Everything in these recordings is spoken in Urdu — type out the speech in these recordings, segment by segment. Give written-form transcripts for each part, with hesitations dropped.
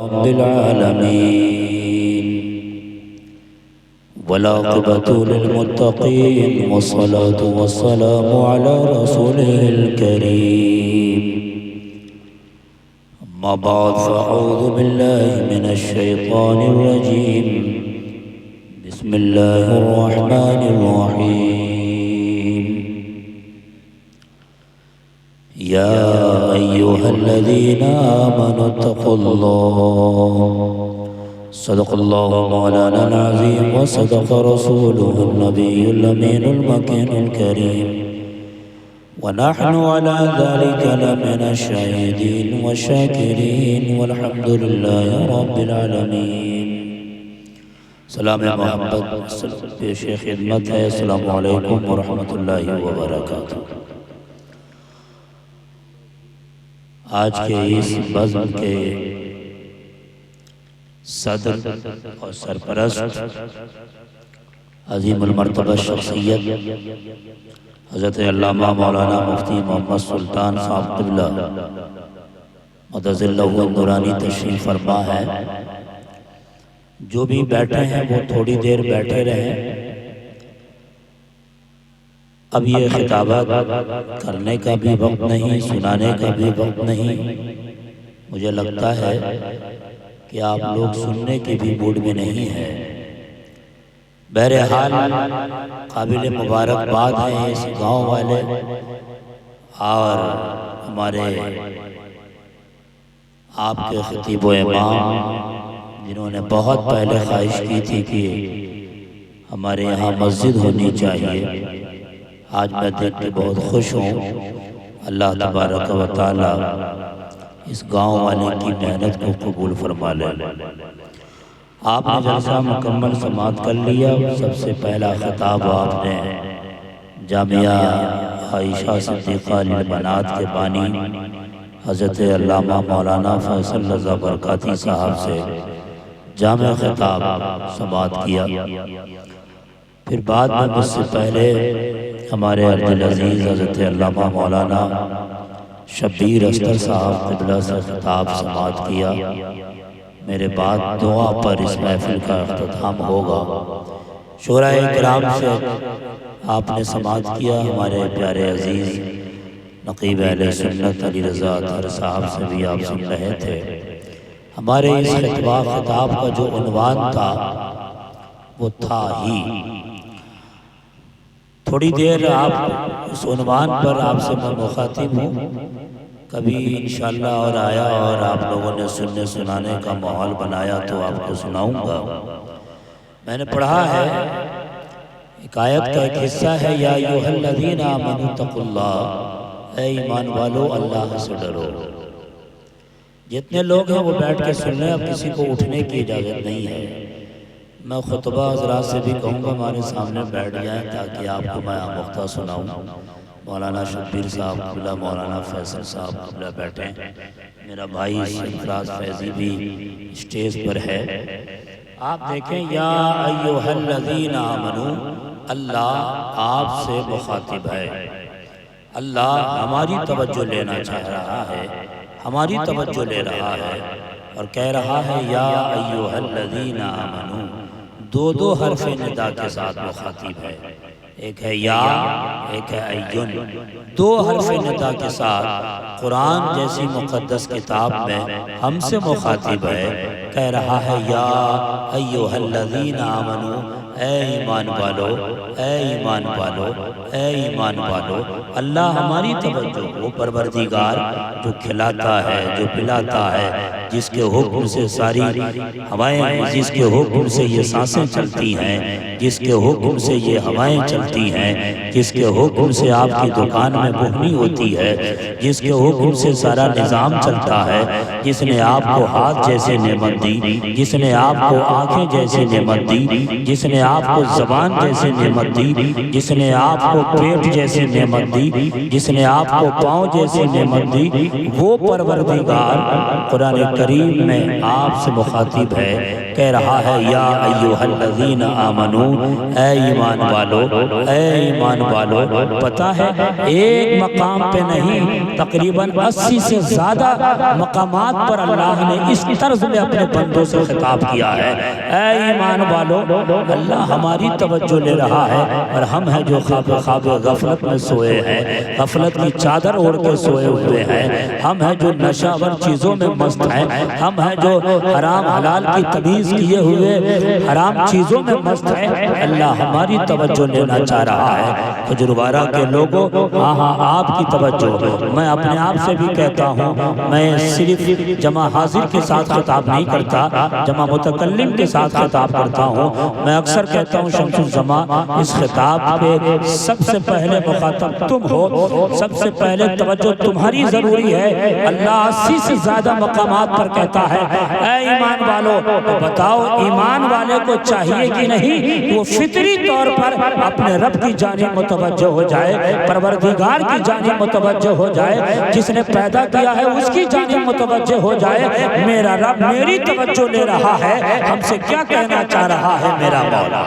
رب العالمين والعاقبة للمتقين والصلاة والسلام على رسوله الكريم. أما بعد فأعوذ بالله من الشيطان الرجيم. بسم الله الرحمن الرحيم. يا أيها الذين آمنوا اتقوا الله. صدق الله مولانا العظيم وصدق رسوله النبي الأمين المكين الكريم، ونحن على ذلك لمن الشاهدين والشاكرين والحمد لله رب العالمين. سلام محمد پیش خدمت ہے. السلام علیکم ورحمۃ اللہ وبرکاتہ. آج کے اس بزم کے صدر اور سرپرست عظیم المرتبہ شخصیت حضرت علامہ مولانا مفتی محمد سلطان صاحب قبلہ مدظ اللہ النورانی تشریف فرما ہے. جو بھی بیٹھے ہیں وہ تھوڑی دیر بیٹھے رہیں. اب یہ خطابات کرنے کا بھی وقت نہیں، سنانے کا بھی وقت نہیں. مجھے لگتا ہے کہ آپ لوگ سننے کے بھی موڈ میں نہیں ہیں. بہرحال قابل مبارکباد ہیں اس گاؤں والے اور ہمارے آپ کے خطیب و امام، جنہوں نے بہت پہلے خواہش کی تھی کہ ہمارے یہاں مسجد ہونی چاہیے. آج میں دیکھ کے بہت خوش ہوں. اللہ تبارک و تعالی اس گاؤں والے کی محنت کو قبول فرما لے. آپ نے جلسہ مکمل سماعت کر لیا. سب سے پہلا خطاب آپ نے جامعہ عائشہ صدیقہ للبنات کے بانی حضرت علامہ مولانا فیصل رضا برکاتی صاحب سے جامع خطاب سماعت کیا. پھر بعد میں مجھ سے پہلے ہمارے عبدالعزیز حضرت علامہ مولانا شبیر استر صاحب قبلہ سے خطاب سماعت کیا. میرے بعد دعا پر اس محفل کا اختتام ہوگا. شورائے کرام سے آپ نے سماعت کیا. ہمارے پیارے عزیز نقیب اہل سنت علی رضا اطہر صاحب سے بھی آپ سن رہے تھے. ہمارے اس خطاب کا جو عنوان تھا وہ تھا ہی. تھوڑی دیر آپ اس عنوان پر آپ سے میں مخاطب ہوں. کبھی انشاءاللہ اور آیا اور آپ لوگوں نے سننے سنانے کا ماحول بنایا تو آپ کو سناؤں گا. میں نے پڑھا ہے ایک آیت کا ایک حصہ ہے، یا ایھا الذین آمنوا اتقوا اللہ، اے ایمان والو اللہ سے ڈرو. جتنے لوگ ہیں وہ بیٹھ کے سن لیں. اب کسی کو اٹھنے کی اجازت نہیں ہے. میں خطبہ حضرات سے بھی کہوں گا ہمارے سامنے بیٹھ جائیں تاکہ آپ کو میں آموختہ سناؤں. مولانا شبیر صاحب قبلہ، مولانا فیصل صاحب قبلہ بیٹھیں. میرا بھائی سرفراز فیضی بھی اسٹیج پر ہے. آپ دیکھیں یا ایھا الذین آمنوا، اللہ آپ سے مخاطب ہے. اللہ ہماری توجہ لینا چاہ رہا ہے، ہماری توجہ لے رہا ہے اور کہہ رہا ہے یا ایھا الذین آمنوا. دو حرف ندا کے ساتھ مخاطب ہے. ایک ہے یا، ایک ہے ایون. دو حرف ندا کے ساتھ قرآن جیسی مقدس کتاب میں ہم سے مخاطب ہے. کہہ رہا ہے یا ایھا الذین آمنوا، اے ایمان والو، اے ایمان والو، اے ایمان والو. اللہ ہماری توجہ، وہ پروردگار جو کھلاتا ہے، جو پلاتا ہے، جس کے حکم سے ساری ہوائیں، جس کے حکم سے یہ سانسیں چلتی ہیں، جس کے حکم سے یہ ہوائیں چلتی ہیں، جس کے حکم سے آپ کی دکان میں بہنی ہوتی ہے، جس کے حکم سے سارا نظام چلتا ہے، جس نے آپ کو ہاتھ جیسے نعمت دی، جس نے آپ کو آنکھیں جیسے نعمت دی، جس نے آپ کو زبان جیسے نعمت دی، جس نے آپ کو پیٹ جیسے نعمت دی، جس نے آپ کو پاؤں جیسے نعمت دی، وہ پروردگار قرآن کریم میں آپ سے مخاطب ہے، کہہ رہا ہے یا ایھا الذین آمنو، اے ایمان والو، اے ایمان والو. پتہ ہے ایک مقام پہ نہیں، تقریباً 80 سے زیادہ مقامات پر اللہ نے اس طرز میں اپنے بندوں سے خطاب کیا ہے. اے ایمان والو، اللہ ہماری توجہ لے رہا ہے اور ہم ہیں جو خواب غفلت میں سوئے ہیں، غفلت کی چادر اوڑھ کے سوئے ہوئے ہیں، ہم ہیں جو نشہ ور چیزوں میں مست ہیں، ہم ہیں جو حرام حلال کی تمیز کیے ہوئے حرام چیزوں میں مست ہیں. اللہ ہماری توجہ لینا چاہ رہا ہے. کھجوروارہ کے لوگوں، ہاں آپ کی توجہ. میں اپنے آپ سے بھی کہتا ہوں، میں صرف جمع حاضر کے ساتھ خطاب نہیں کرتا، جمع متکلم کے ساتھ خطاب کرتا ہوں. میں اکثر کہتا ہوں شمس الزمان، اس خطاب پہ سب سے پہلے مخاطب تم ہو، سب سے پہلے توجہ تمہاری ضروری ہے. اللہ 80 سے زیادہ مقامات پر کہتا ہے اے ایمان والو. بتاؤ ایمان والے کو چاہیے کہ نہیں وہ فطری طور پر اپنے رب کی جانب متوجہ ہو جائے، پروردگار کی جانب متوجہ ہو جائے، جس نے پیدا کیا ہے اس کی جانب متوجہ ہو جائے. میرا رب میری توجہ لے رہا ہے، ہم سے کیا کہنا چاہ رہا ہے میرا مولا.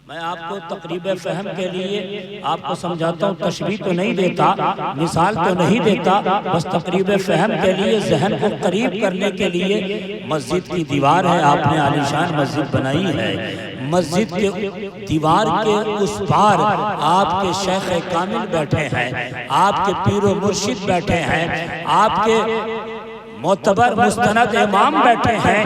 میں آپ کو تقریب فہم کے لیے آپ کو سمجھاتا ہوں، تشبیہ تو نہیں دیتا، مثال تو نہیں دیتا، بس تقریب فہم کے لیے ذہن کو قریب کرنے کے لیے. مسجد کی دیوار ہے، آپ نے عالیشان مسجد بنائی ہے. مسجد کے دیوار کے اس پار آپ کے شیخ کامل بیٹھے ہیں، آپ کے پیر و مرشد بیٹھے ہیں، آپ کے معتبر مستند امام بیٹھے ہیں.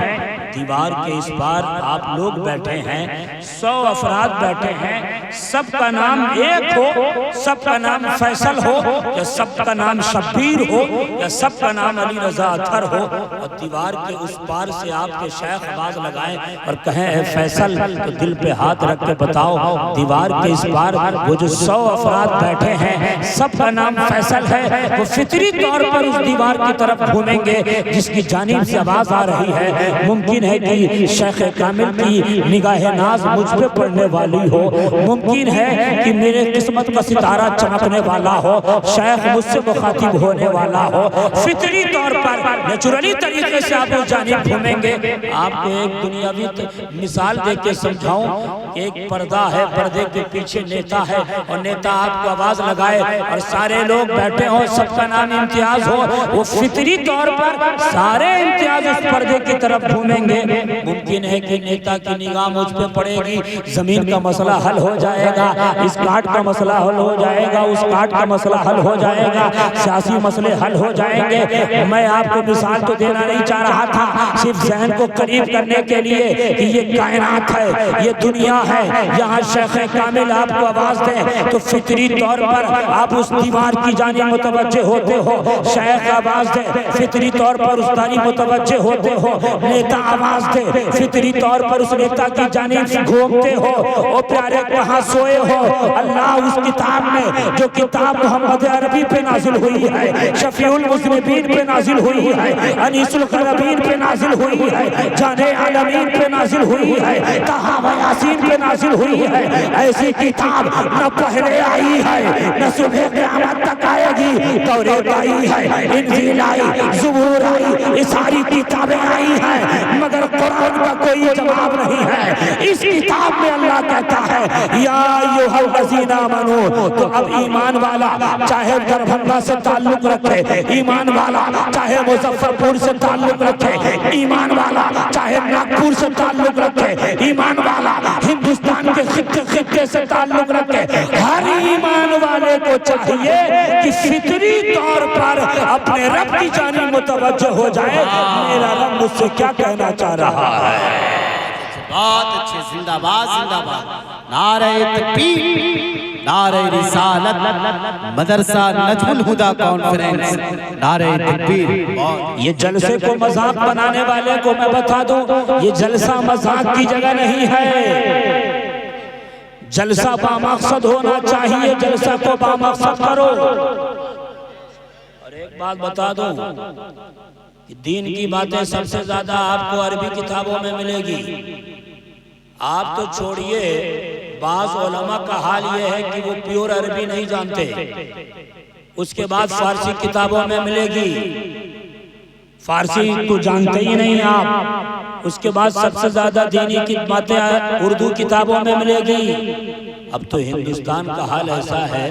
دیوار کے اس پار آپ لوگ بیٹھے ہیں، 100 افراد بیٹھے ہیں. سب کا نام ایک ہو، سب کا نام فیصل ہو، یا سب کا نام شبیر ہو، یا سب کا نام علی رضا اطہر ہو. اور دیوار کے اس پار سے آپ کے شیخ آواز لگائیں اور کہیں اے فیصل، تو دل پہ ہاتھ رکھ کے بتاؤ دیوار کے اس پار وہ جو 100 افراد بیٹھے ہیں سب کا نام فیصل ہے، وہ فطری طور پر اس دیوار کی طرف گھومیں گے جس کی جانب سے آواز آ رہی ہے. ممکن ہے کہ شیخ کامل کی نگاہ ناز مجھ پہ پڑنے والی ہو، ممکن ہے کہ میرے قسمت کا ستارہ چمکنے والا ہو، شیخ مجھ سے مخاطب ہونے والا ہو. فطری طور پر نیچرلی طریقے سے آپ اس جانب گھومیں گے. آپ کو ایک دنیاوی مثال دے کے سمجھاؤں. ایک پردہ ہے، پردے کے پیچھے نیتا ہے، اور نیتا آپ کو آواز لگائے اور سارے لوگ بیٹھے ہوں، سب کا نام امتیاز ہو. وہ فطری طور پر سارے امتیاز اس پردے کی طرف گھومیں گے. ممکن ہے کہ نیتا کی نگاہ مجھ پہ پڑے گی، زمین کا مسئلہ حل ہو جائے گا، اس کاٹ کا مسئلہ حل ہو جائے گا، اس کاٹ کا مسئلہ حل ہو جائے گا، سیاسی مسئلے حل ہو جائیں گے. میں آپ کو مثال تو دینا نہیں چاہ رہا تھا، صرف ذہن کو قریب کرنے کے لیے کہ یہ کائنات ہے، یہ دنیا ہے. یہاں شیخ کامل آپ کو آواز دیں تو فطری طور پر آپ اس دیوار کی جانب متوجہ ہوتے ہو. شیخ آواز دے فطری طور پر اس دانی متوجہ ہوتے ہو. نیتا آواز دے فطری طور پر اس نیتا کی جانب گھومتے ہو. او پیارے کہاں سوئے ہو؟ اللہ اس کتاب میں جو کتاب محمد عربی پہ نازل ہوئی ہے، شفیع المذنبین پہ نازل ہوئی ہے، انیس القربین پہ نازل ہوئی ہے، جان عالمین پہ نازل ہوئی ہے، طٰہٰ و یاسین پہ نازل ہوئی ہے. ایسی کتاب نہ پہلے آئی ہے نہ صبح قیامت تک آئے گی. توریت آئی ہے، انجیل آئی، زبور آئی، یہ ساری کتابیں آئی ہیں، مگر قرآن کا کوئی جواب نہیں ہے. اس کتاب میں اللہ کہتا ہے یا ایھا الذین آمنو. تو اب ایمان والا چاہے دربھنگہ سے تعلق رکھے، ایمان والا چاہے مظفرپور سے تعلق رکھے، ایمان والا چاہے ناگپور سے تعلق رکھے، ایمان والا ہندوستان کے خطے سے تعلق رکھے، ہر ایمان والے کو چاہیے کہ فطری طور پر اپنے رب کی جانب متوجہ ہو جائے. میرا رب مجھ سے کیا کہنا چاہ رہا ہے؟ بہت اچھے، زندہ باد زندہ باد. نعرہ تکبیر، نعرہ رسالت، مدرسہ نجم الہدیٰ کانفرنس، نعرہ تکبیر. یہ جلسے کو مذاق بنانے والے کو میں بتا دوں، یہ جلسہ مذاق کی جگہ نہیں ہے. جلسہ بامقصد ہونا چاہیے، جلسہ کو بامقصد کرو. اور ایک بات بتا دوں کہ دین کی باتیں سب سے زیادہ آپ کو عربی کتابوں میں ملے گی. آپ تو چھوڑیے، بعض علماء کا حال یہ ہے کہ وہ پیور عربی نہیں جانتے. اس کے بعد فارسی کتابوں میں ملے گی. فارسی تو جانتے ہی نہیں آپ، اس کے بعد سب سے زیادہ دینی کی باتیں اردو کتابوں میں ملے گی۔ اب تو ہندوستان کا حال ایسا ہے،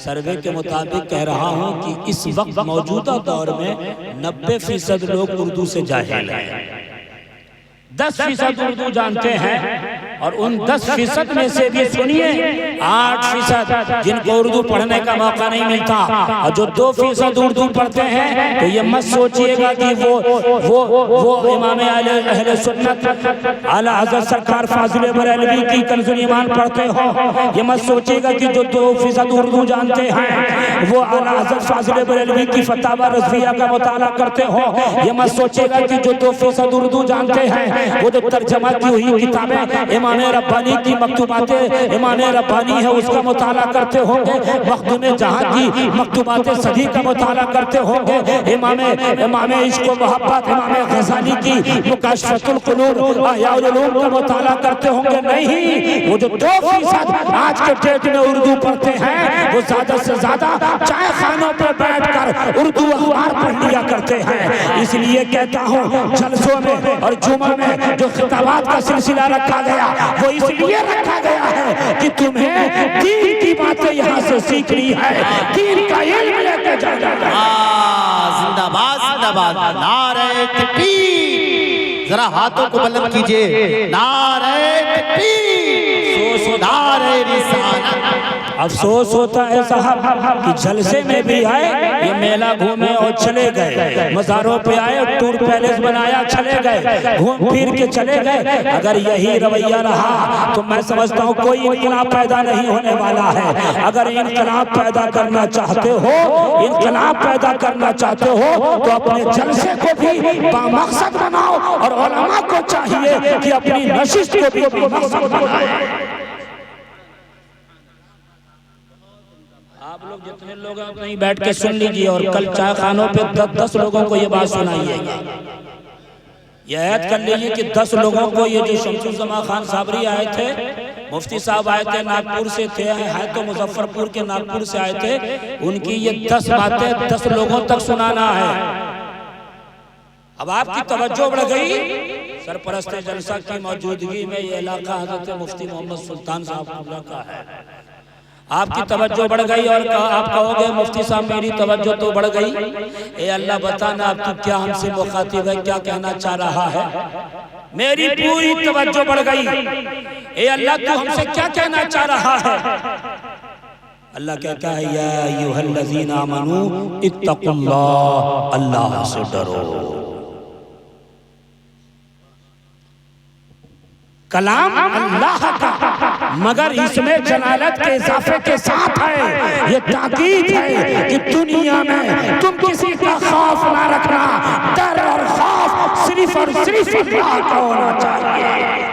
سروے کے مطابق کہہ رہا ہوں کہ اس وقت موجودہ دور میں 90% لوگ اردو سے جاہل ہیں، 10% اردو جانتے ہیں، اور ان 10% میں سے بھی سنیے 8% جن کو اردو پڑھنے کا موقع نہیں ملتا، اور جو 2% اردو پڑھتے ہیں تو یہ مت سوچئے گا کہ وہ امام اہل سنت اعلیٰ حضرت سرکار فاضل بریلوی کی کنز ایمان پڑھتے ہو، یہ مت سوچئے گا کہ جو 2% اردو جانتے ہیں وہ اعلیٰ حضرت فاضل بریلوی کی فتاوی رضویہ کا مطالعہ کرتے ہو، یہ مت سوچئے گا کہ جو 2% اردو جانتے ہیں وہ جو ترجمہ کی ہوئی کتابیں امام ربانی کی مکتوبات امام ربانی ہے اس کا مطالعہ کرتے ہوں گے، مخدوم جہاں کی مکتوبات صدی کا مطالعہ کرتے ہوں گے، امام عشق و محبت امام غزالی کی مکاشفۃ القلوب احیاء العلوم کا مطالعہ کرتے ہوں گے۔ نہیں، وہ جو 2% آج کے ڈیٹ میں اردو پڑھتے ہیں وہ زیادہ سے زیادہ چائے خانوں پر بیٹھ کر اردو اخبار پڑھ لیا کرتے ہیں۔ اس لیے کہتا ہوں جلسوں میں اور جمعہ میں جو خطابات کا سلسلہ رکھا گیا وہ اس لیے رکھا گیا ہے کہ تمہیں دین کی باتیں یہاں سے سیکھنی ہے، دین کا علم لے کے جانا ہے۔ زندہ باد زندہ باد، نعرہ تکبیر، ذرا ہاتھوں کو بلند کیجئے، نعرہ تکبیر، نعرہ رسالت۔ افسوس ہوتا ہے صاحب کہ جلسے میں بھی آئے، یہ میلہ گھومے اور چلے گئے، مزاروں پہ آئے ٹور پیلس بنایا چلے گئے، گھوم پھر کے چلے گئے۔ اگر یہی رویہ رہا تو میں سمجھتا ہوں کوئی انقلاب پیدا نہیں ہونے والا ہے۔ اگر انقلاب پیدا کرنا چاہتے ہو، انقلاب پیدا کرنا چاہتے ہو تو اپنے جلسے کو بھی بامقصد بناؤ، اور علماء کو چاہیے کہ اپنی نشست کو بھی بامقصد بنائیں۔ آپ لوگ جتنے لوگ نہیں بیٹھ کے سن لیجئے، اور کل چائے خانوں پہ 10 لوگوں کو یہ بات سنائیے گا، یہ عہد کر لیجئے کہ 10 لوگوں کو، یہ جو شمس الزمان خان صابری آئے تھے، مفتی صاحب آئے تھے ناگپور سے تھے، ہیں تو مظفرپور کے ناگپور سے آئے تھے، ان کی یہ 10 باتیں 10 لوگوں تک سنانا ہے۔ اب آپ کی توجہ بڑھ گئی، سرپرست جلسہ کی موجودگی میں یہ علاقہ حضرت مفتی محمد سلطان صاحب اللہ کا ہے، آپ کی توجہ بڑھ گئی، اور آپ کہو گے مفتی صاحب میری توجہ تو بڑھ گئی، اے اللہ بتانا اب تو کیا ہم سے مخاطب ہے، کیا کہنا چاہ رہا ہے؟ میری پوری توجہ بڑھ گئی، اے اللہ تو ہم سے کیا کہنا چاہ رہا ہے؟ اللہ کہتا ہے یا ایھا الذین آمنوا اتقوا اللہ، اللہ سے ڈرو۔ کلام اللہ کا، مگر اس میں جلالت کے اضافے کے ساتھ ہے، یہ تاکید ہے کہ دنیا میں تم کسی کا خوف نہ رکھنا، ڈر اور خوف صرف اور صرف اللہ کا ہونا چاہیے۔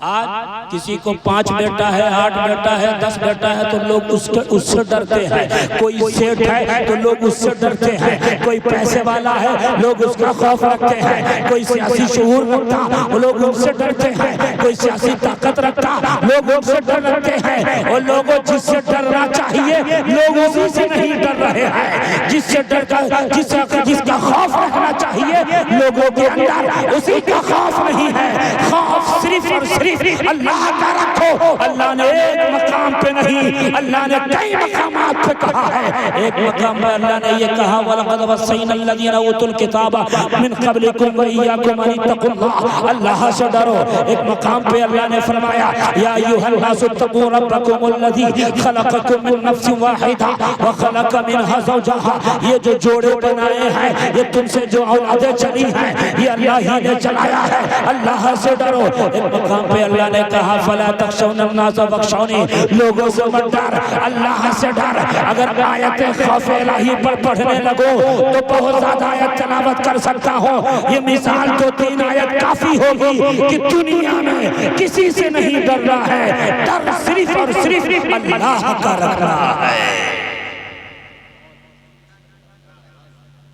آج کسی کو 5 بیٹا ہے، 8 بیٹا ہے، 10 بیٹا ہے تو لوگ اس سے ڈرتے ہیں، کوئی سیٹ ہے تو لوگ اس سے ڈرتے ہیں، کوئی پیسے والا ہے لوگ اس کا خوف رکھتے ہیں، کوئی سیاسی شعور رکھتا لوگ ان سے ڈرتے ہیں، کوئی سیاسی طاقت رکھتا لوگ ان سے ڈر رکھتے ہیں، اور لوگوں جس سے ڈرنا چاہیے لوگ اسی سے نہیں ڈر رہے ہیں، جس سے ڈر کا جس کا خوف رکھنا چاہیے لوگوں کے اندر اسی کا خوف نہیں ہے۔ خوف صرف اور صرف اللہ کا رکھو، اللہ نے ایک مقام پہ نہیں، اللہ نے کئی مقامات پہ کہا ہے۔ ایک مقام پہ اللہ نے یہ کہا وَلَقَدْ وَصَّيْنَا الَّذِينَ أُوتُوا الْكِتَابَ مِنْ قَبْلِكُمْ وَإِيَّاكُمْ أَنِ اتَّقُوا اللَّهَ، اللہ سے ڈرو۔ ایک مقام پہ اللہ نے فرمایا یا ایھا الناس اتقوا ربکم الذی خلقکم من نفس واحدہ وخلق منها زوجها، یہ جو جوڑے بنائے ہیں، یہ تم سے جو اولادیں چلی ہیں یہ اللہ ہی نے چلایا ہے، اللہ سے ڈرو۔ ایک مقام پہ اللہ نے کہا فَلَا تَخْشَوْنَ النَّاسَ وَاخْشَوْنِي، لوگوں سے مت ڈر، اللہ سے ڈر۔ اگر آیت خوف الہی پر پڑھنے لگو تو بہت زیادہ آیت تلاوت کر سکتا ہوں، یہ مثال تو 3 آیت کافی ہوگی کہ دنیا میں کسی سے نہیں ڈر رہا ہے، ڈر صرف اور صرف اللہ کا رکھ رہا ہے۔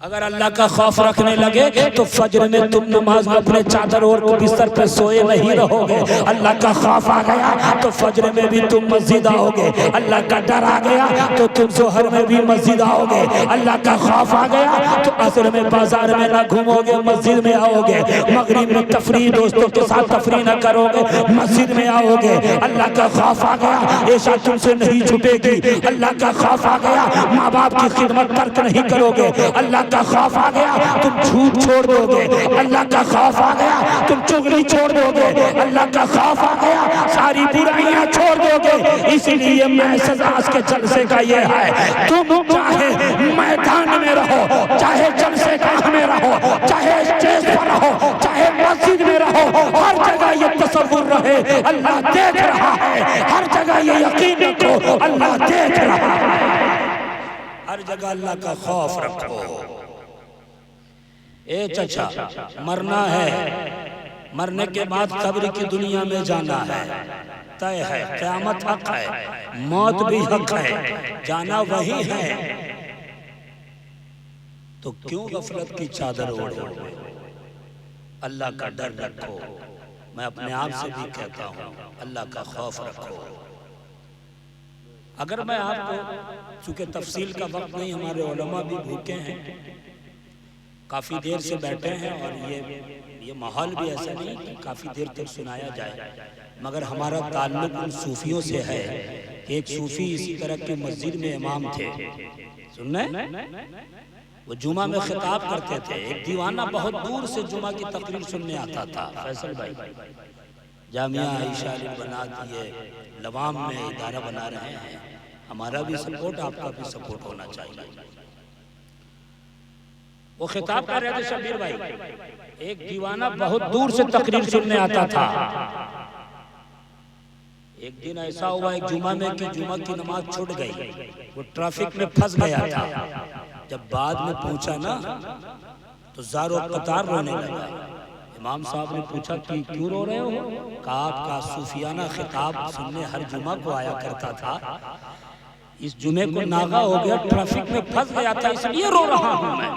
اگر اللہ کا خوف رکھنے لگے تو فجر میں تم نماز میں اپنے چادر اور بستر پہ سوئے نہیں رہو گے. اللہ کا خوف آ گیا تو فجر میں بھی تم مسجد آؤ گے. اللہ کا ڈر آ گیا تو تم ظہر میں بھی مسجد آؤ گے. اللہ کا خوف آ گیا تو عصر میں بازار میں نہ گھومو گے, مسجد میں آؤ گے. مغرب میں تفریح دوستوں کے ساتھ تفریح نہ کرو گے, مسجد میں آؤ گے. اللہ کا خوف آ گیا عشاء تم سے نہیں چھٹے گی. اللہ کا خوف آ گیا ماں باپ کی خدمت ترک نہیں کرو گے. اللہ کا خوف آ گیا تم جھوٹ چھوڑ دو گے. اللہ کا خوف آ گیا تم چغلی چھوڑ دو گے. اللہ کا خوف آ گیا ساری برائیاں چھوڑ دو گے. اس لیے محض آج کے جلسے کا یہ ہے, تم چاہے میدان میں رہو, چاہے جلسے گاہ میں رہو, چاہے اسٹیج پر رہو, چاہے مسجد میں رہو, ہر جگہ یہ تصور رہے اللہ دیکھ رہا ہے. ہر جگہ یہ یقین رکھو اللہ دیکھ رہا ہے. ہر جگہ اللہ کا خوف رکھو. اے چچا, مرنا ہے, مرنے کے بعد قبر کی دنیا میں جانا ہے, طے ہے. قیامت حق ہے, موت بھی حق ہے, جانا وہی ہے. تو کیوں غفلت کی چادر اوڑھو؟ اللہ کا ڈر رکھو. میں اپنے آپ سے بھی کہتا ہوں اللہ کا خوف رکھو. اگر میں آپ کو, چونکہ تفصیل کا وقت نہیں, ہمارے علماء بھی بھوکے ہیں, کافی دیر سے بیٹھے ہیں, اور یہ ماحول بھی ایسا نہیں کہ کافی دیر تک سنایا جائے, مگر ہمارا تعلق ان صوفیوں سے ہے. ایک صوفی اسی طرح کی مسجد میں امام تھے, سننے وہ جمعہ میں خطاب کرتے تھے. ایک دیوانہ بہت دور سے جمعہ کی تقریر سننے آتا تھا. فیصل بھائی جامعہ عائشہ البنات یہ لوام میں ادارہ بنا رہے ہیں, ہمارا بھی سپورٹ, آپ کا بھی سپورٹ ہونا چاہیے. وہ خطاب کر رہے تھے شبیر بھائی, ایک دیوانہ بہت دور سے تقریر سننے آتا تھا. ایک دن ایسا ہوا ایک جمعہ میں کہ جمعہ کی نماز چھوٹ گئی, وہ ٹریفک میں پھنس گیا تھا. جب بعد میں پوچھا نا تو زار و قطار رونے لگا. امام صاحب نے پوچھا کہ کیوں رو رہے ہو؟ کہا آپ کا صوفیانہ خطاب سننے ہر جمعہ کو آیا کرتا تھا, اس جمعے کو ناغہ ہو گیا, ٹریفک میں پھنس گیا تھا, اس لیے رو رہا ہوں. میں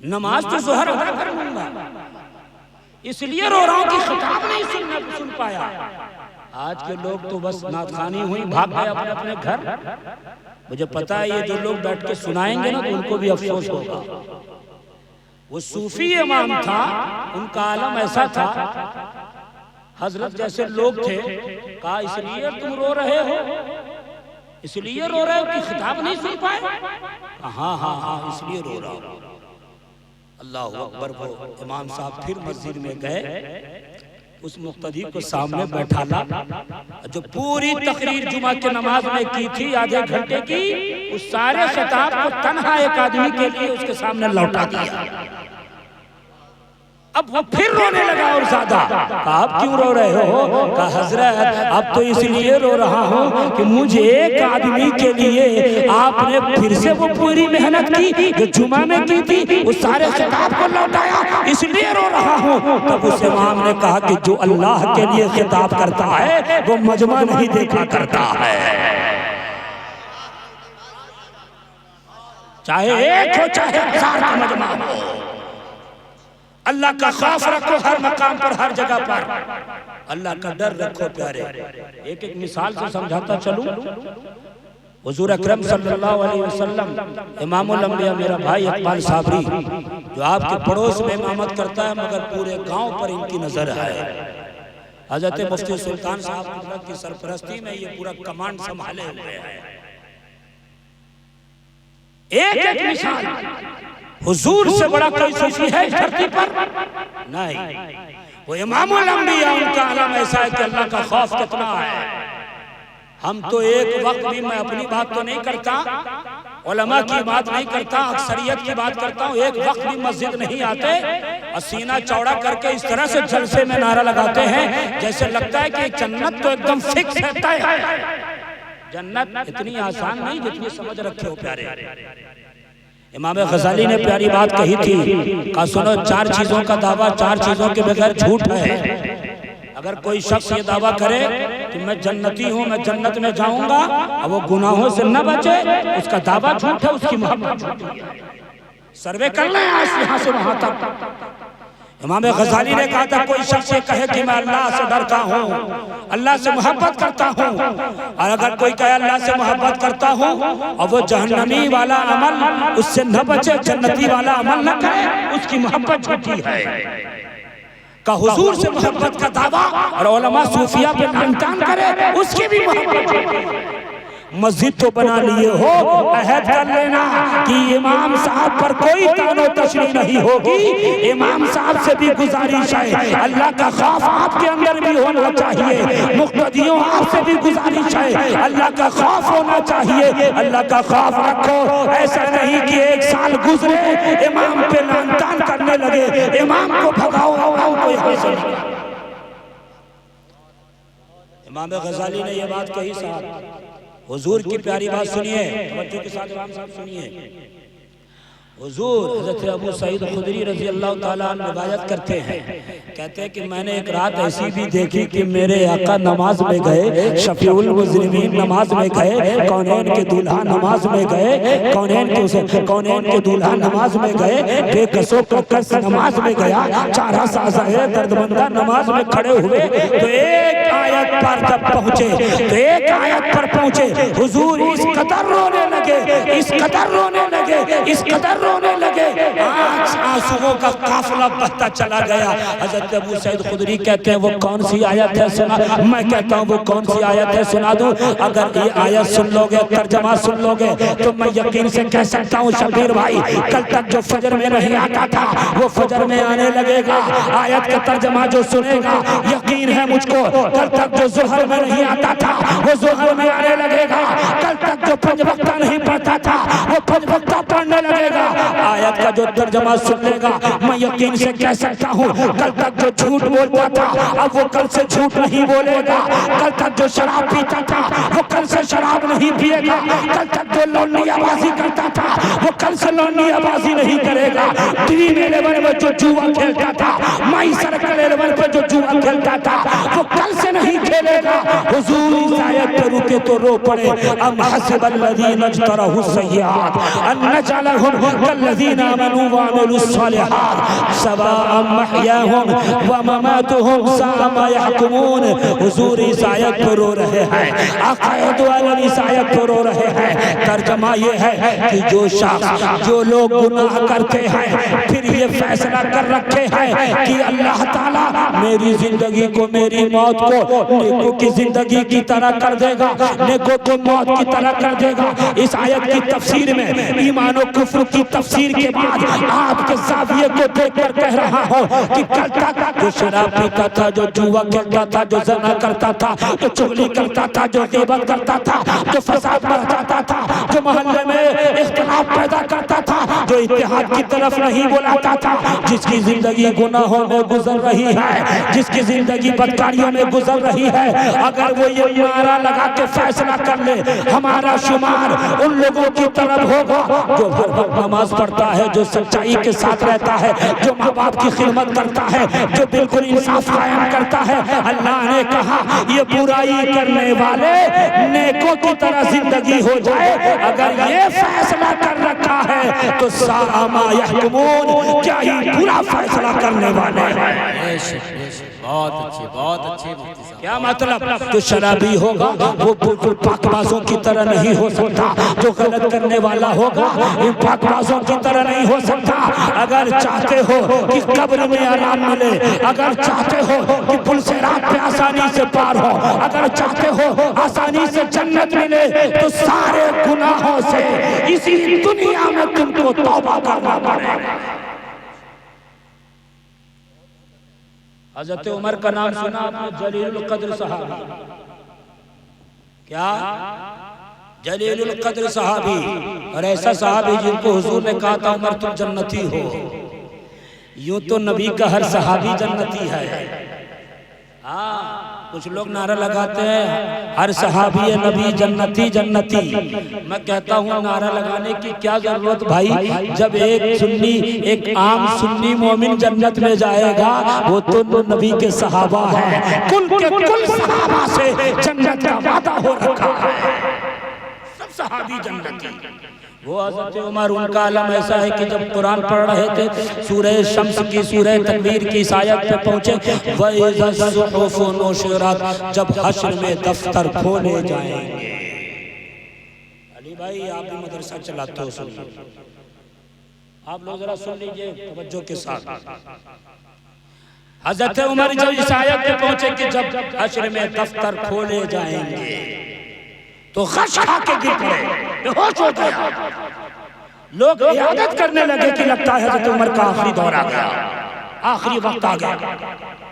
نماز تو ظہر ادا کر لوں گا, اس لیے رو رہا ہوں کہ خطاب نہیں سن پایا. آج کے لوگ تو بس نعت خوانی ہوئی, بھاگ گئے اپنے اپنے گھر. مجھے پتا ہے یہ جو لوگ بیٹھ کے سنائیں گے نا تو ان کو بھی افسوس ہوگا. وہ صوفی امام تھا, ان کا عالم ایسا تھا, حضرت جیسے لوگ تھے. کہا اس لیے تم رو رہے ہو, اس لیے رو رہے ہو کہ خطاب نہیں سن پائے؟ ہاں ہاں ہاں اس لیے رو رہا ہوں. اللہ اکبر. وہ امام صاحب پھر مسجد میں گئے, اس مقتدی کو سامنے بیٹھالا, جو پوری تقریر جمعہ کے نماز میں کی تھی آدھے گھنٹے کی, اس سارے خطاب کو تنہا ایک آدمی کے لیے اس کے سامنے لوٹا دیا. اب وہ پھر رونے لگا اور زیادہ. کہا آپ کیوں رو رہے ہو؟ کہا حضرت اب تو اس لیے رو رہا ہوں کہ مجھے ایک آدمی کے لیے آپ نے پھر سے وہ پوری محنت کی جو جمعہ میں کی تھی, اس سارے خطاب کو لوٹایا, اس لیے رو رہا ہوں. تب اس امام نے کہا کہ جو اللہ کے لیے خطاب کرتا ہے وہ مجمع نہیں دیکھا کرتا ہے. چاہے ایک ہو چاہے ہزار کا مجمع ہو, اللہ کا خوف رکھو ہر مقام پر, ہر جگہ پر. اللہ کا ڈر رکھو پیارے. ایک مثال سے سمجھاتا چلوں. حضور اکرم صلی اللہ علیہ وسلم, امام الانبیاء میرا بھائی اقبال صابری, جو آپ کے پڑوس میں امامت کرتا ہے مگر پورے گاؤں پر ان کی نظر ہے. حضرت مفتی سلطان صاحب کی سرپرستی میں یہ پورا کمانڈ سنبھالے ہوئے ہیں. ایک مثال, حضور سے بڑا کوئی صوفی ہے اس دھرتی پر؟ نہیں. وہ امام الانبیاء, ان کا عالم ایسا ہے کہ اللہ کا خوف کتنا ہے. ہم تو ایک وقت بھی, میں اپنی بات تو نہیں کرتا, علماء کی بات نہیں کرتا, اکثریت کی بات کرتا ہوں, ایک وقت بھی مسجد نہیں آتے اور سینہ چوڑا کر کے اس طرح سے جلسے میں نعرہ لگاتے ہیں جیسے لگتا ہے کہ جنت تو ایک دم فکس ہے, طے ہے. جنت اتنی آسان نہیں جتنی سمجھ رکھے ہو پیارے. امام غزالی نے پیاری بات کہی تھی, کہا سنو چار چیزوں کا دعویٰ چار چیزوں کے بغیر جھوٹ ہے. اگر کوئی شخص یہ دعویٰ کرے کہ میں جنتی ہوں، میں جنت میں جاؤں گا اور وہ گناہوں سے نہ بچے، اس کا دعویٰ جھوٹ ہے، اس کی محبت جھوٹی ہے۔ سروے کر لیں آج یہاں سے وہاں تک۔ امام غزالی نے کہا تھا کوئی شخص یہ کہے کہ میں اللہ سے ڈرتا ہوں، اللہ سے محبت کرتا ہوں، اور اگر کوئی کہے اللہ سے محبت کرتا ہوں اور وہ جہنمی والا عمل اس سے نہ بچے، جنتی والا عمل نہ کرے، اس کی محبت جھوٹی ہے۔ کہ حضور سے محبت کا دعویٰ اور علماء صوفیہ پہ لعنتان کرے، اس کی بھی محبت جھوٹی ہے۔ مسجد تو بنا لیے ہو، عہد کر لینا کہ امام صاحب پر کوئی طعن و تشنیع نہیں ہوگی۔ امام صاحب سے بھی گزارش ہے، اللہ کا خوف آپ کے اندر بھی ہونا چاہیے۔ مقتدیوں آپ سے بھی گزارش ہے، اللہ کا خوف ہونا چاہیے۔ اللہ کا خوف رکھو، ایسا نہیں کہ ایک سال گزرے امام پہ لعنتان کرنے لگے، امام کو بھگاؤ کوئی حاصل نہیں۔ امام غزالی نے یہ بات کہی صاحب، حضور کی پیاری بات سنیے، توجہ کے ساتھ امام صاحب سنیے۔ حضور حضرت ابو سعید خدری رضی اللہ تعالیٰ عنہ روایت کرتے ہیں، کہتے ہیں کہ میں نے ایک رات ایسی بھی دیکھی کہ میرے آقا نماز میں گئے، شفیع المذنبین نماز میں گئے، کونین کے دولہا نماز میں گئے، کونین کے دولہا نماز میں گئے، بے کسو کس نماز میں گیا، چارہ سازہ دردمندہ نماز میں کھڑے ہوئے، تو ایک آیت پر جب پہنچے، تو ایک آیت پر پہنچے، حضور اس قدر رونے لگے، اس قدر رونے لگے، اس قدر رونے لگے، آنسوؤں کا قافلہ بہتا چلا گیا۔ حضرت ابو سعید خدری کہتے ہیں وہ کون سی آیت ہے سنا، میں کہتا ہوں وہ کون سی آیت ہے سنا دوں، اگر یہ آیت سن لوگے، ترجمہ سن لوگے، تو میں یقین سے کہہ سکتا ہوں شبیر بھائی، کل تک جو فجر میں نہیں آتا تھا وہ فجر میں آنے لگے گا۔ آیت کا ترجمہ جو سنے گا، یقین ہے مجھ کو، کل تک جو ظہر میں نہیں آتا تھا وہ ظہر میں آنے لگے گا، کل تک جو پنج وقتہ نہیں پڑھتا تھا وہ پنج وقتہ پڑھنے لگے گا۔ آیت کا جو ترجمہ سن لے گا، میں یقین سے کہہ سکتا ہوں کل تک جو جھوٹ بولتا تھا اب وہ کل سے جھوٹ نہیں بولے گا، کل تک جو شراب پیتا تھا وہ کل سے شراب نہیں پیے گا، کل تک جو لونڈی آبازی کرتا تھا وہ کل سے لونڈی آبازی نہیں کرے گا، ڈریم 11 میں جو جوا کھیلتا تھا، مائی سرکل 11 پہ جو جوا کھیلتا تھا وہ کل سے نہیں کھیلے گا۔ حضور اس آیت پہ رکے تو رو پڑے، ام حسب الذین اجترحوا السیئات ان نجعلہم کالذین آمنوا وعملوا الصالحات سواء محیاہم ومماتہم ساء ما یحکمون۔ حضور اس آیت پر رو رہے ہیں، عقائد عالم اس آیت پر رو رہے ہیں۔ ترجمہ یہ ہے کہ جو شخص جو لوگ گناہ کرتے ہیں پھر یہ فیصلہ کر رکھے ہیں کہ اللہ تعالیٰ میری زندگی کو میری موت کو نیکوں کی زندگی کی طرح کر دے گا، نیکوں کی موت کی طرح کر دے گا۔ اس آیت کی تفسیر میں ایمان و کفر کی تفسیر کے بعد آپ کے زاویے کو دیکھ کر کہہ رہا ہوں کہ کل تک جو شراب پیتا تھا، جو جوا کھیلتا تھا، جو زنا کرتا تھا، جو چغلی کرتا تھا، جو غیبت کرتا تھا، جو فساد مچاتا تھا، جو محلے میں اختلاف پیدا کرتا تھا، جو اتحاد کی طرف نہیں بلاتا تھا، جس کی زندگی گناہوں میں گزر رہی ہے، جس کی زندگی بدکاریوں میں گزر رہی ہے، اگر وہ یہ نعرہ لگا کے فیصلہ کر لے ہمارا شمار ان لوگوں کی طرف ہوگا جو ہر وقت نماز پڑھتا ہے، جو سچائی کے ساتھ رہتا ہے، جو ماں باپ کی خدمت کرتا ہے، جو بالکل انصاف قائم کرتا ہے، اللہ نے کہا یہ برائی کرنے والے نیکوں کی طرح زندگی ہو جائے۔ اگر یہ فیصلہ کر رکھا ہے تو ساء ما یحکمون، کیا ہی برا فیصلہ کرنے والے ہیں۔ بہت اچھے بہت اچھے مفتی صاحب۔ کیا مطلب؟ جو شرابی ہوگا وہ بالکل پاک بازوں کی طرح نہیں ہو سکتا، جو غلط کرنے والا ہوگا ان پاک بازوں کی طرح نہیں ہو سکتا۔ اگر چاہتے ہو کہ قبر میں آرام ملے، اگر چاہتے ہو کہ پل صراط پہ آسانی سے پار ہو، اگر چاہتے ہو آسانی سے جنت ملے، تو سارے گناہوں سے اسی دنیا میں تم کو توبہ کرنا پڑے گا۔ حضرت عمر کا نام سنا آپ نے، جلیل القدر صحابی۔ کیا؟ جلیل القدر صحابی، اور ایسا صحابی جن کو حضور نے کہا تھا عمر تم جنتی ہو۔ یوں تو نبی کا ہر صحابی جنتی ہے، کچھ لوگ نعرہ لگاتے ہیں ہر صحابی نبی جنتی جنتی، میں کہتا ہوں نعرہ لگانے کی کیا ضرورت بھائی، جب ایک عام سنی مومن جنت میں جائے گا وہ تو نبی کے صحابہ ہیں، کل کے کل صحابہ سے جنت کا وعدہ ہو رکھا ہے، سب صحابی جنتی۔ وہ حضرت عمر ان کا عالم ایسا ہے کہ جب قرآن پڑھ رہے تھے سورہ شمس کی سورہ تکویر کی آیت پہ پہنچے وَإِذَا الصُّحُفُ نُشِرَتْ، جب حشر میں دفتر کھولے جائیں گے۔ علی بھائی آپ بھی مدرسہ چلاتے ہو، سن آپ لوگ ذرا سن لیجئے توجہ کے ساتھ۔ حضرت عمر جب اس آیت پہ پہنچے کہ جب حشر میں دفتر کھولے جائیں گے تو خش کھا کے گر پڑے، بے ہوش ہو گیا۔ لوگ عیادت کرنے لگے کہ لگتا ہے حضرت عمر کا آخری دور آ گیا، آخری وقت آ گیا۔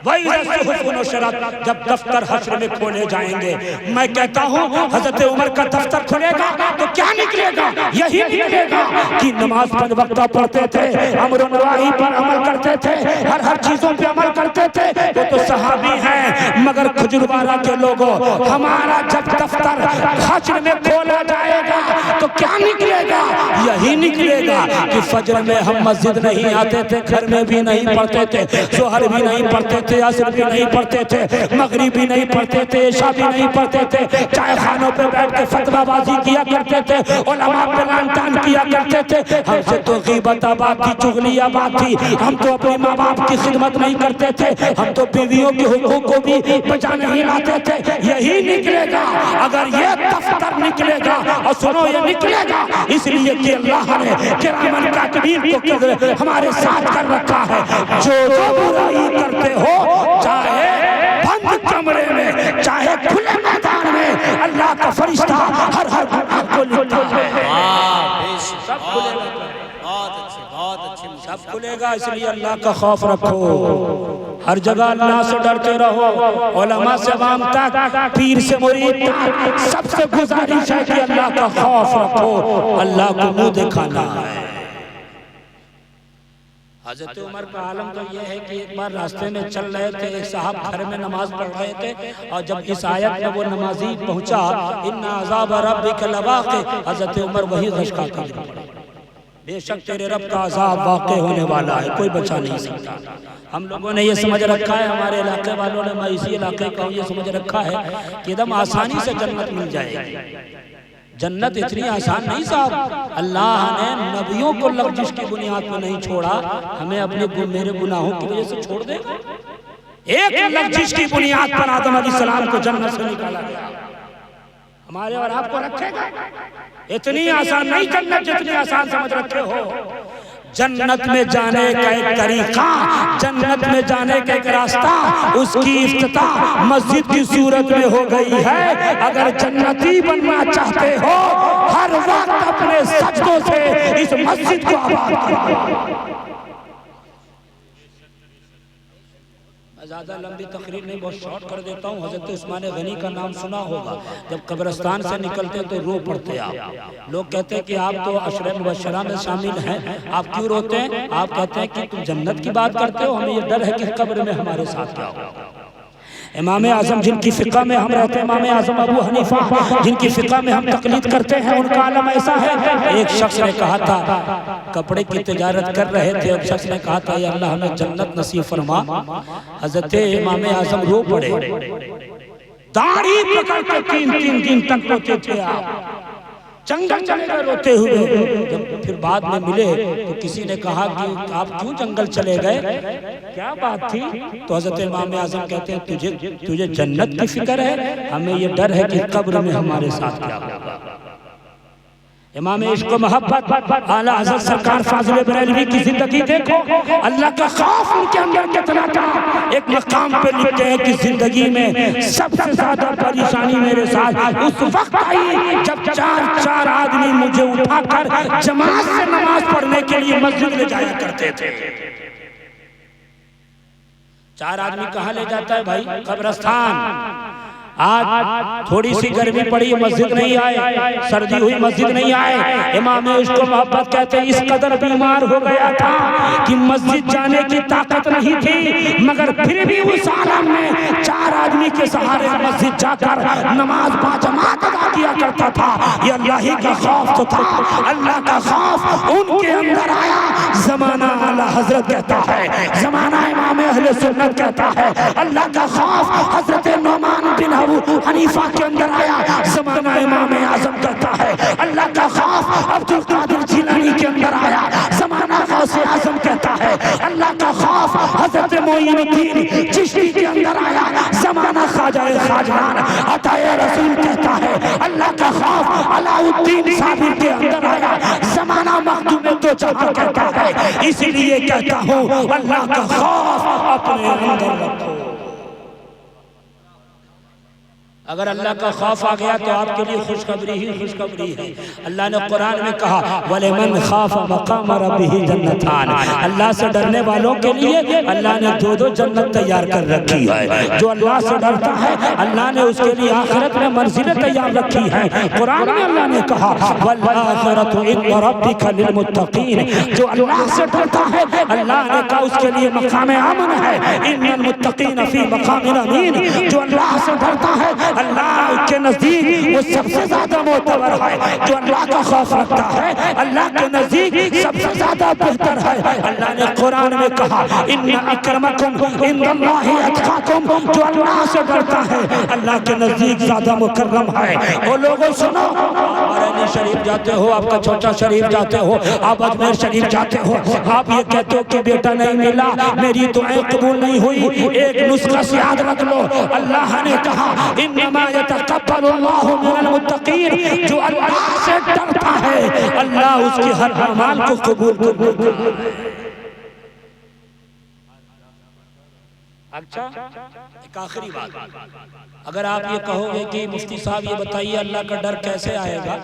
وَإِذَا الصُّحُفُ نُشِرَتْ، جب دفتر حشر میں کھولے جائیں گے، میں کہتا ہوں حضرت عمر کا دفتر کھلے گا تو کیا نکلے گا؟ یہی نکلے گا کہ نماز 5 وقتہ پڑھتے تھے، امر و نواہی پر عمل کرتے تھے، ہر چیزوں پہ عمل کرتے تھے، وہ تو صحابی ہیں۔ مگر کھجروارہ کے لوگوں، ہمارا جب دفتر حشر میں کھولا جائے گا تو کیا نکلے گا؟ یہی نکلے گا کہ فجر میں ہم مسجد نہیں آتے تھے، گھر میں بھی نہیں پڑھتے تھے، ظہر بھی نہیں پڑھتے تھے، عصر بھی نہیں پڑھتے تھے، مغرب بھی نہیں پڑھتے تھے، عشاء بھی نہیں پڑھتے تھے، چائے خانوں پہ بیٹھ کے فتویٰ بازی کیا کرتے تھے، علماء پہ لعن طعن کیا کرتے تھے، ہم سے تو غیبت بات تھی، چغلی بات تھی، ہم تو اپنے ماں باپ کی خدمت نہیں کرتے تھے، ہم تو بیویوں کے حقوق کو بھی بجا نہیں لاتے تھے۔ یہی نکلے گا اگر یہ دفتر نکلے گا، اور سنو یہ نکلے گا اس لیے کہ اللہ نے کرامن کاتبین کو ہمارے ساتھ کر رکھا ہے، جو برائی کرتے ہو چاہے بند کمرے میں چاہے کھلے میدان میں، اللہ کا فرشتہ ہر گناہ کو لکھتا ہے۔ سب کھلے گا، سب کھلے گا، اس لیے اللہ کا خوف رکھو، ہر جگہ اللہ سے ڈرتے رہو، علماء سے عوام تک، پیر سے مرید تک، سب سے گزارش ہے کہ اللہ کا خوف رکھو، اللہ کو منہ دکھانا ہے۔ حضرت عمر کا عالم تو یہ ہے کہ ایک بار راستے میں چل رہے تھے، ایک صاحب گھر میں نماز پڑھ رہے تھے، اور جب اس آیت میں وہ نمازی پہنچا ان عذاب ربک لواقع، حضرت عمر وہی غشقہ کر پڑا، بے شک تیرے رب کا عذاب واقع ہونے والا ہے، کوئی بچا نہیں سکتا۔ ہم لوگوں نے یہ سمجھ رکھا ہے، ہمارے علاقے والوں نے، میں اسی علاقے کا یہ سمجھ رکھا ہے کہ ایک دم آسانی سے جنت مل جائے گی۔ جنت اتنی آسان نہیں صاحب، اللہ نے نبیوں کو لغزش کی بنیاد پر نہیں چھوڑا، ہمیں اپنے میرے گناہوں کی وجہ سے چھوڑ دے گا؟ ایک لغزش کی بنیاد پر آدم علیہ السلام کو جنت سے نکالا گیا، ہمارے اور آپ کو رکھے گا؟ اتنی آسان نہیں جنت جتنی آسان سمجھ رکھے ہو۔ جنت میں جانے کا ایک طریقہ، جنت میں جانے کا ایک راستہ، اس کی افتتاح مسجد کی صورت میں ہو گئی ہے۔ اگر جنتی بننا چاہتے ہو ہر وقت اپنے سجدوں سے اس مسجد کو آباد کرو۔ زیادہ لمبی تقریر نہیں، بہت شارٹ کر دیتا ہوں۔ حضرت عثمان غنی کا نام سنا ہوگا، جب قبرستان سے نکلتے تو رو پڑتے آپ، لوگ کہتے ہیں کہ آپ تو عشرہ مبشرہ میں شامل ہیں، آپ کیوں روتے ہیں؟ آپ کہتے ہیں کہ تم جنت کی بات کرتے ہو، ہمیں یہ ڈر ہے کہ قبر میں ہمارے ساتھ کیا ہوگا۔ امام اعظم جن کی فقہ میں ہم رہتے ہیں، امام اعظم ابو حنیفہ جن کی فقہ میں ہم تقلید کرتے ہیں، ان کا عالم ایسا ہے۔ ایک شخص نے کہا تھا، کپڑے کی تجارت کر رہے تھے، ایک شخص نے کہا تھا یا اللہ ہمیں جنت نصیب فرما۔ حضرت امام اعظم رو پڑے، داڑھی پکڑ کے 3 دن تک روتے تھے آپ، جنگل چلے گئے روتے ہوئے۔ جب پھر بعد میں ملے تو کسی نے کہا کہ آپ کیوں جنگل چلے گئے، کیا بات تھی؟ تو حضرت امام اعظم کہتے ہیں تجھے جنت کی فکر ہے، ہمیں یہ ڈر ہے کہ قبر میں ہمارے ساتھ کیا ہوگا۔ امام عشق و محبت اعلیٰ حضرت سرکار فاضل بریلوی کی زندگی دیکھو، اللہ کا خوف ان کے اندر کتنا تھا۔ ایک مقام پہ لکھتے ہیں کہ زندگی میں سب سے زیادہ پریشانی میرے ساتھ اس وقت آئی جب 4 آدمی مجھے اٹھا کر جماعت سے نماز پڑھنے کے لیے مسجد لے جایا کرتے تھے۔ 4 آدمی کہاں لے جاتا ہے بھائی؟ قبرستان۔ آج تھوڑی سی گرمی پڑی مسجد نہیں آئے، سردی ہوئی مسجد نہیں آئے، امام عشق و محبت کہتے ہیں اس قدر بیمار ہو گیا تھا کہ مسجد جانے کی طاقت نہیں تھی، مگر پھر بھی اس عالم میں 4 آدمی کے سہارے مسجد جا کر نماز باجماعت ادا کیا کرتا تھا۔ یہ اللہ ہی کا خوف تو تھا، اللہ کا خوف ان کے اندر آیا۔ زمانہ اعلیٰ حضرت کہتا ہے، زمانہ امام اہل سنت کہتا ہے، اللہ کا خوف حضرت نعمان بن ابو حنیفہ کے اندر آیا۔ زمانہ امام اعظم کہتا ہے، اللہ کا خوف عبد القادر جیلانی کے اندر آیا۔ زمانہ غوث اعظم کہتا ہے، اللہ کا خوف حضرت معین الدین چشتی کے اندر آیا۔ زمانہ خواجہ خواجان عطا رسول کہتا ہے، اللہ کا خوف علاء الدین صابر کے اندر آیا۔ زمانہ مخدوم دو جہاں کہتا ہے، اسی لیے کہتا ہوں اللہ کا خوف اپنے اندر رکھو۔ اگر اللہ کا خوف آ گیا تو آپ کے لیے خوشخبری ہی خوشخبری ہے۔ اللہ نے قرآن میں کہا وَلِمَنْ خَافَ مَقَامَ رَبِّهِ جَنَّتَانِ، اللہ سے ڈرنے والوں کے لیے اللہ نے 2 جنت تیار کر رکھی ہے۔ جو اللہ سے ڈرتا ہے اللہ نے اس کے لیے آخرت میں منزلیں تیار رکھی ہیں۔ قرآن میں اللہ نے کہا وَالْآخِرَةُ عِنْدَ رَبِّكَ لِلْمُتَّقِينَ، جو اللہ سے ڈرتا ہے اللہ نے کہا اس کے لیے مقام امن ہے۔ إِنَّ الْمُتَّقِينَ فِي مَقَامٍ أَمِينٍ، جو اللہ سے ڈرتا ہے اللہ کے نزدیک وہ سب سے زیادہ معتبر ہے۔ جو اللہ کا خوف رکھتا ہے اللہ کے نزدیک سب سے زیادہ بہتر ہے۔ اللہ نے قرآن میں کہا ان اکرمکم عند اللہ اتقاکم، جو اللہ سے ڈرتا ہے اللہ کے نزدیک زیادہ مکرم ہے۔ وہ لوگوں سنو، بریلی شریف جاتے ہو، آپ کا چھوٹا شریف جاتے ہو، آپ اجمیر شریف جاتے ہو، آپ یہ کہتے ہو کہ بیٹا نہیں ملا، میری دعائیں قبول نہیں ہوئی، ایک نسخہ سے یاد رکھ لو، اللہ نے کہا انما یتقبل اللہ من المتقین، جو اللہ سے ڈرتا ہے اللہ اس کے ہر اعمال کو قبول کرتا ہے۔ اچھا ایک آخری بات، اگر آپ یہ کہو گے کہ مفتی صاحب یہ بتائیے اللہ کا ڈر کیسے آئے گا،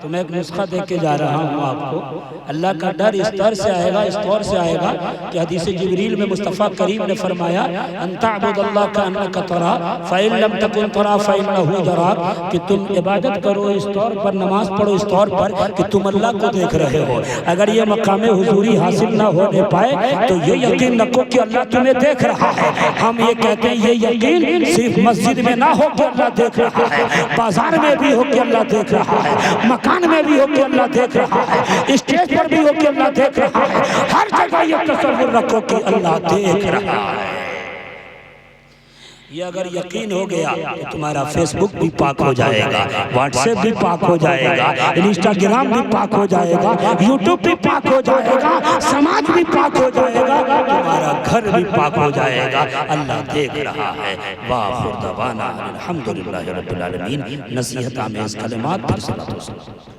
تو میں ایک نسخہ دے کے جا رہا ہوں آپ کو۔ اللہ کا ڈر اس طرح سے آئے گا، اس طور سے آئے گا کہ حدیث جبریل میں مصطفیٰ کریم نے فرمایا ان تعبد اللہ کأنک تراہ فإن لم تکن تراہ فإنہ یراک، کہ تم عبادت کرو اس طور پر، نماز پڑھو اس طور پر کہ تم اللہ کو دیکھ رہے ہو۔ اگر یہ مقام حضوری حاصل نہ ہونے پائے تو یہ یقین رکھو کہ اللہ تمہیں دیکھ رہا ہے۔ ہم یہ کہتے ہیں یہ یقین صرف مسجد میں نہ ہو کہ اللہ دیکھ رہا ہے، بازار میں بھی ہو کہ اللہ دیکھ رہا ہے، مکان میں بھی ہو کہ اللہ دیکھ رہا ہے، اسٹیج پر بھی ہو کہ اللہ دیکھ رہا ہے، ہر جگہ یہ تصور رکھو کہ اللہ دیکھ رہا ہے۔ یہ اگر یقین ہو گیا تو تمہارا فیس بک بھی پاک ہو جائے گا، واٹس ایپ بھی پاک ہو جائے گا، انسٹاگرام بھی پاک ہو جائے گا، یوٹیوب بھی پاک ہو جائے گا، سماج بھی پاک ہو جائے گا، تمہارا گھر بھی پاک ہو جائے گا۔ اللہ دیکھ رہا ہے۔ وآخر دعوانا الحمدللہ رب العالمین۔ نصیحت آمیز کلمات پر صلوات و سلام۔